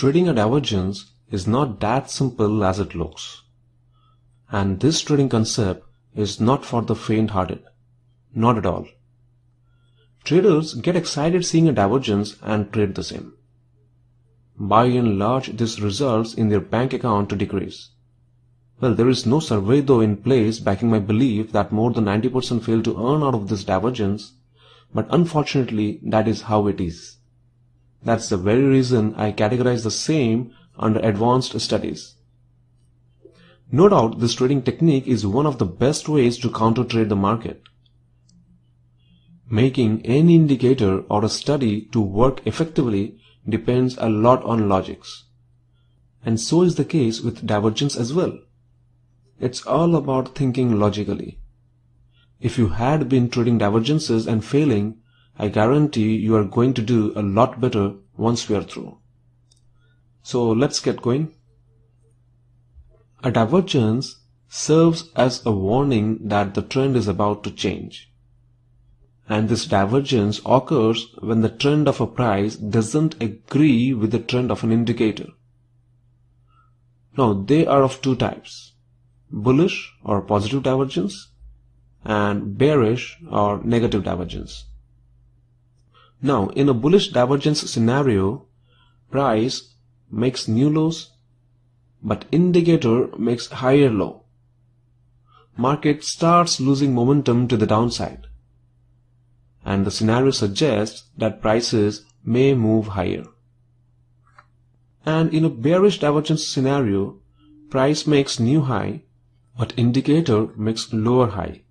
Trading a divergence is not that simple as it looks. And this trading concept is not for the faint-hearted. Not at all. Traders get excited seeing a divergence and trade the same. By and large, this results in their bank account to decrease. Well, there is no survey though in place backing my belief that more than 90% fail to earn out of this divergence, but unfortunately that is how it is. That's the very reason I categorize the same under advanced studies. No doubt this trading technique is one of the best ways to counter trade the market. Making any indicator or a study to work effectively depends a lot on logics. And so is the case with divergence as well. It's all about thinking logically. If you had been trading divergences and failing, I guarantee you are going to do a lot better once we are through. So let's get going. A divergence serves as a warning that the trend is about to change. And this divergence occurs when the trend of a price doesn't agree with the trend of an indicator. Now, they are of two types: bullish or positive divergence and bearish or negative divergence. Now, in a bullish divergence scenario, price makes new lows, but indicator makes higher low. Market starts losing momentum to the downside, and the scenario suggests that prices may move higher. And in a bearish divergence scenario, price makes new high, but indicator makes lower high.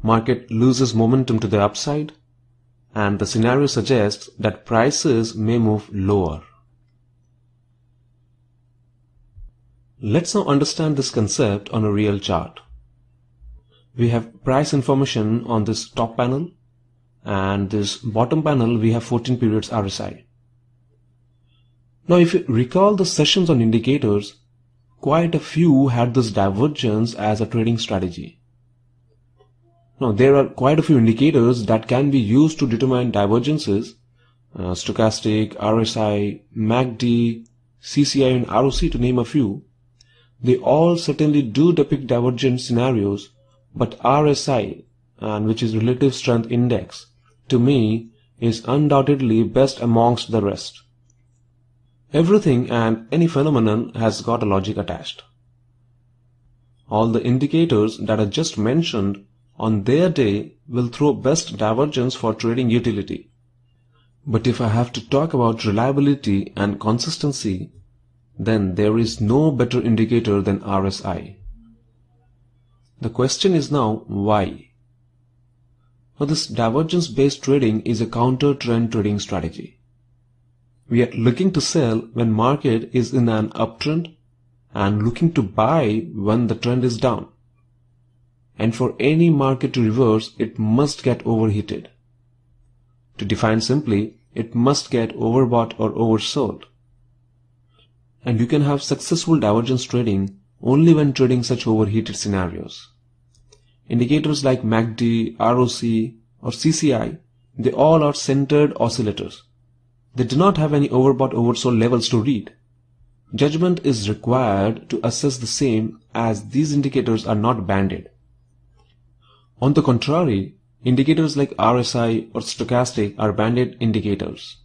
Market loses momentum to the upside, and the scenario suggests that prices may move lower. Let's now understand this concept on a real chart. We have price information on this top panel, and this bottom panel we have 14 periods RSI. Now if you recall the sessions on indicators, quite a few had this divergence as a trading strategy. Now there are quite a few indicators that can be used to determine divergences: stochastic, RSI, MACD, CCI and ROC to name a few. They all certainly do depict divergent scenarios, but RSI, which is Relative Strength Index, to me is undoubtedly best amongst the rest. Everything and any phenomenon has got a logic attached. All the indicators that I just mentioned on their day will throw best divergence for trading utility. But if I have to talk about reliability and consistency, then there is no better indicator than RSI. The question is now, why? Now this divergence-based trading is a counter-trend trading strategy. We are looking to sell when market is in an uptrend and looking to buy when the trend is down. And for any market to reverse, it must get overheated. To define simply, it must get overbought or oversold. And you can have successful divergence trading only when trading such overheated scenarios. Indicators like MACD, ROC or CCI, they all are centered oscillators. They do not have any overbought oversold levels to read. Judgment is required to assess the same, as these indicators are not banded. On the contrary, indicators like RSI or stochastic are banded indicators.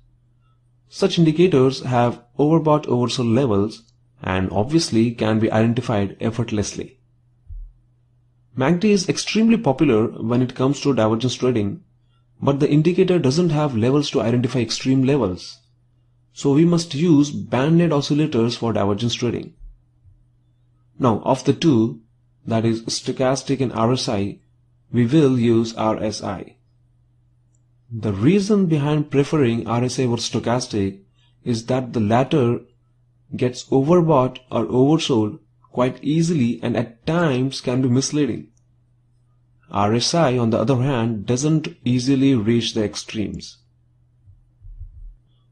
Such indicators have overbought oversold levels and obviously can be identified effortlessly. MACD is extremely popular when it comes to divergence trading, but the indicator doesn't have levels to identify extreme levels. So we must use banded oscillators for divergence trading. Now of the two, that is stochastic and RSI, we will use RSI. The reason behind preferring RSI over stochastic is that the latter gets overbought or oversold quite easily and at times can be misleading. RSI, on the other hand, doesn't easily reach the extremes.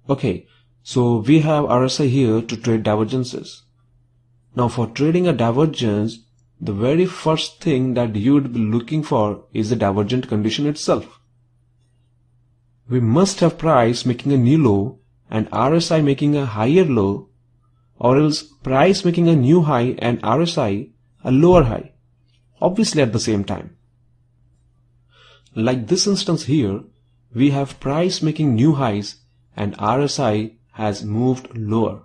Okay, so we have RSI here to trade divergences. Now for trading a divergence, the very first thing that you would be looking for is the divergent condition itself. We must have price making a new low and RSI making a higher low, or else price making a new high and RSI a lower high, obviously at the same time. Like this instance here, we have price making new highs and RSI has moved lower.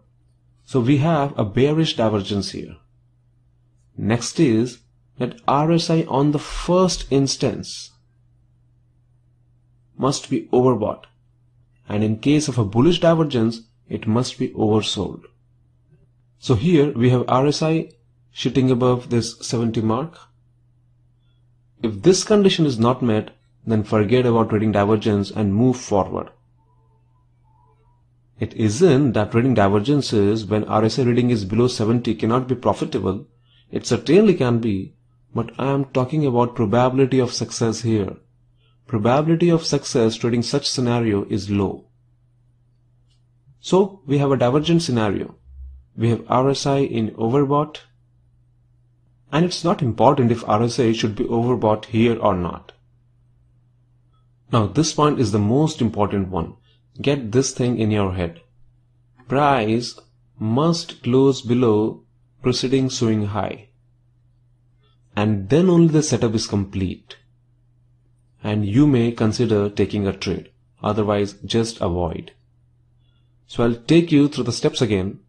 So we have a bearish divergence here. Next is that RSI on the first instance must be overbought, and in case of a bullish divergence, it must be oversold. So here we have RSI shooting above this 70 mark. If this condition is not met, then forget about trading divergence and move forward. It isn't that trading divergences when RSI reading is below 70 cannot be profitable. It certainly can be, but I am talking about probability of success here. Probability of success trading such scenario is low. So we have a divergent scenario. We have RSI in overbought, and it's not important if RSI should be overbought here or not. Now this point is the most important one. Get this thing in your head. Price must close below preceding swing high, and then only the setup is complete. And you may consider taking a trade, otherwise just avoid. So I'll take you through the steps again.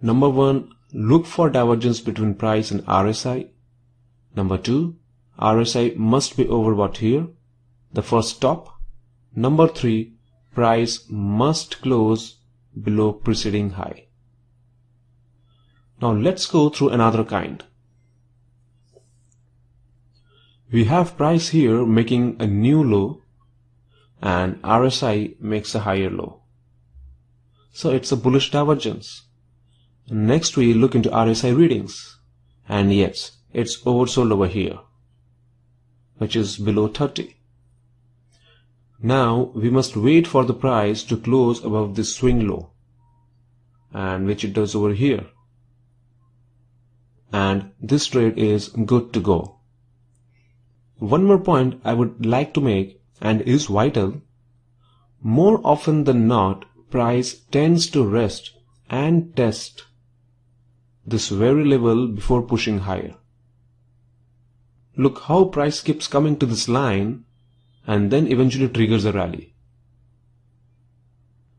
Number 1, look for divergence between price and RSI. Number 2, RSI must be overbought here, the first stop. Number 3, price must close below preceding high. Now let's go through another kind. We have price here making a new low and RSI makes a higher low. So it's a bullish divergence. Next we look into RSI readings, and yes, it's oversold over here, which is below 30. Now we must wait for the price to close above this swing low, and which it does over here. And this trade is good to go. One more point I would like to make, and is vital. More often than not, price tends to rest and test this very level before pushing higher. Look how price keeps coming to this line and then eventually triggers a rally.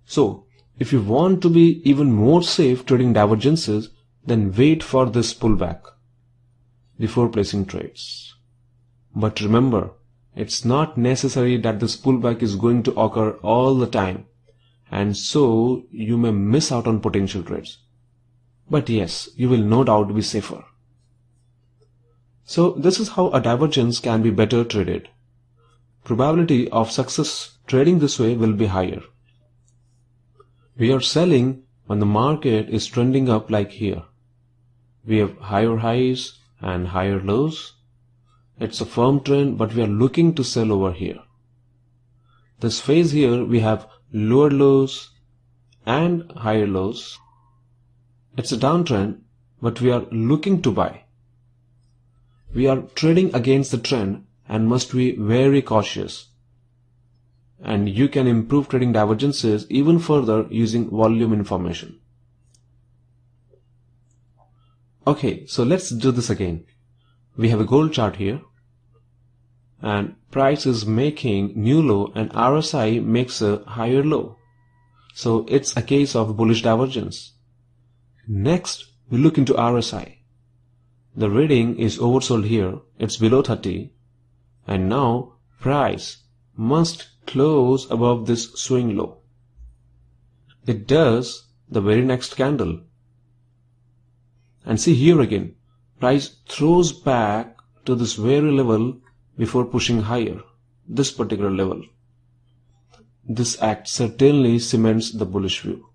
So, if you want to be even more safe trading divergences, then wait for this pullback before placing trades. But remember, it's not necessary that this pullback is going to occur all the time, and so you may miss out on potential trades. But yes, you will no doubt be safer. So this is how a divergence can be better traded. Probability of success trading this way will be higher. We are selling when the market is trending up like here. We have higher highs and higher lows. It's a firm trend, but we are looking to sell over here. This phase here we have lower lows and higher lows. It's a downtrend, but we are looking to buy. We are trading against the trend and must be very cautious. And you can improve trading divergences even further using volume information. Okay, so let's do this again. We have a gold chart here, and price is making new low and RSI makes a higher low. So it's a case of bullish divergence. Next, we look into RSI. The reading is oversold here, it's below 30, and now price must close above this swing low. It does the very next candle. And see here again, price throws back to this very level before pushing higher, this particular level. This act certainly cements the bullish view.